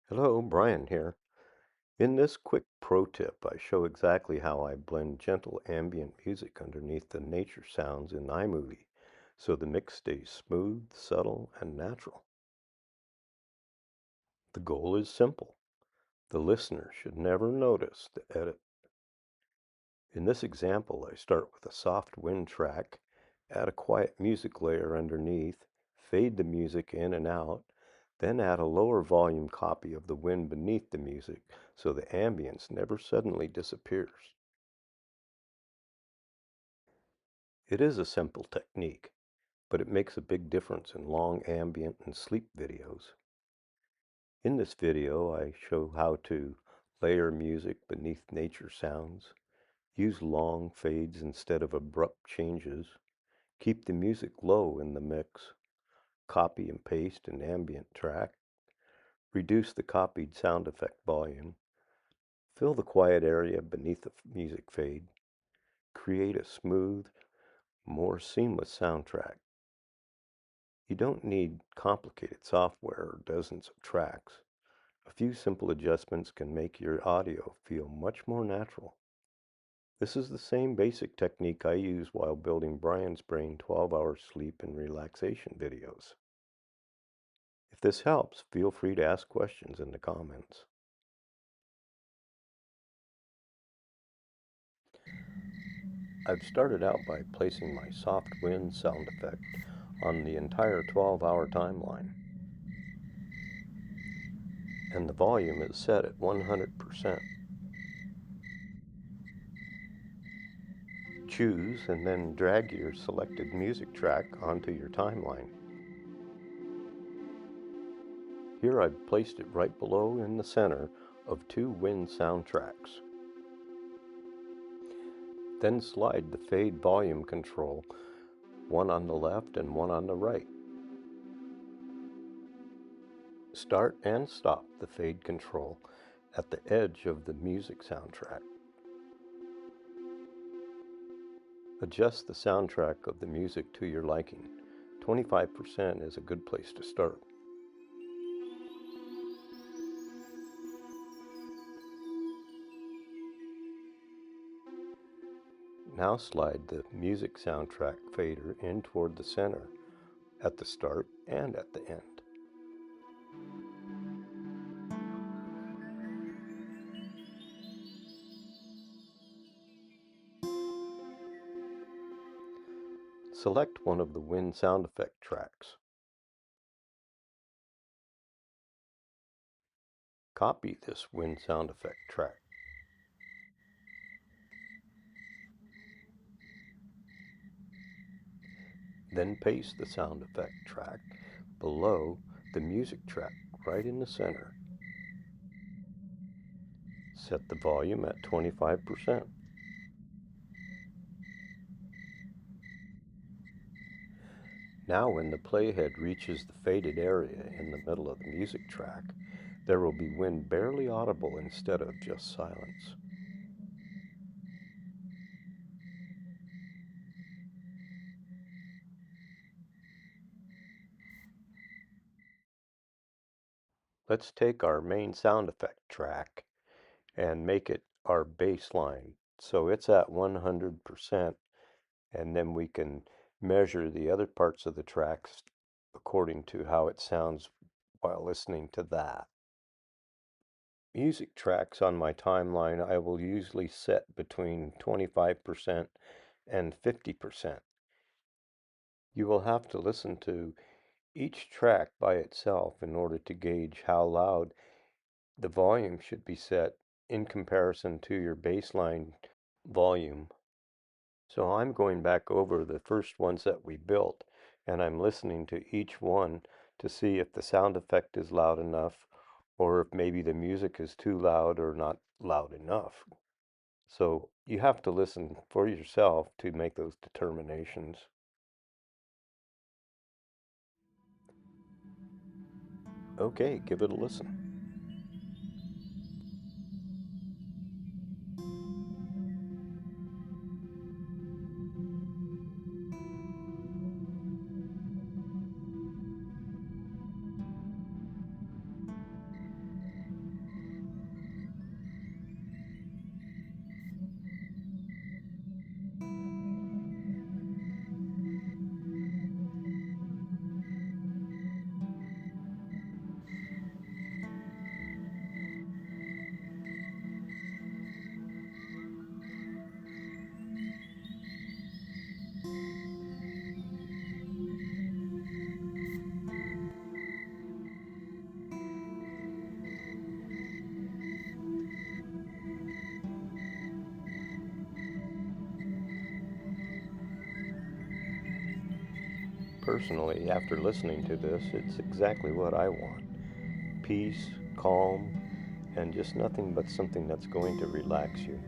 Hello, Brian here. In this quick pro tip, I show exactly how I blend gentle ambient music underneath the nature sounds in iMovie, so the mix stays smooth, subtle, and natural. The goal is simple. The listener should never notice the edit. In this example, I start with a soft wind track, add a quiet music layer underneath, fade the music in and out, then add a lower volume copy of the wind beneath the music so the ambience never suddenly disappears. It is a simple technique, but it makes a big difference in long ambient and sleep videos. In this video, I show how to layer music beneath nature sounds, use long fades instead of abrupt changes, keep the music low in the mix, copy and paste an ambient track, reduce the copied sound effect volume, fill the quiet area beneath the music fade, create a smooth, more seamless soundtrack. You don't need complicated software or dozens of tracks. A few simple adjustments can make your audio feel much more natural. This is the same basic technique I use while building Brian's Brain 12-hour sleep and relaxation videos. If this helps, feel free to ask questions in the comments. I've started out by placing my soft wind sound effect on the entire 12-hour timeline, and the volume is set at 100%. Choose and then drag your selected music track onto your timeline. Here I've placed it right below in the center of two wind soundtracks. Then slide the fade volume control, one on the left and one on the right. Start and stop the fade control at the edge of the music soundtrack. Adjust the soundtrack of the music to your liking. 25% is a good place to start. Now slide the music soundtrack fader in toward the center at the start and at the end. Select one of the wind sound effect tracks. Copy this wind sound effect track. Then paste the sound effect track below the music track right in the center. Set the volume at 25%. Now when the playhead reaches the faded area in the middle of the music track, there will be wind barely audible instead of just silence. Let's take our main sound effect track and make it our baseline. So it's at 100%, and then we can measure the other parts of the tracks according to how it sounds while listening to that. Music tracks on my timeline I will usually set between 25% and 50%. You will have to listen to each track by itself in order to gauge how loud the volume should be set in comparison to your baseline volume. So I'm going back over the first ones that we built, and I'm listening to each one to see if the sound effect is loud enough or if maybe the music is too loud or not loud enough. So you have to listen for yourself to make those determinations. Okay, give it a listen. personally, after listening to this, it's exactly what I want. Peace, calm, and just nothing but something that's going to relax you.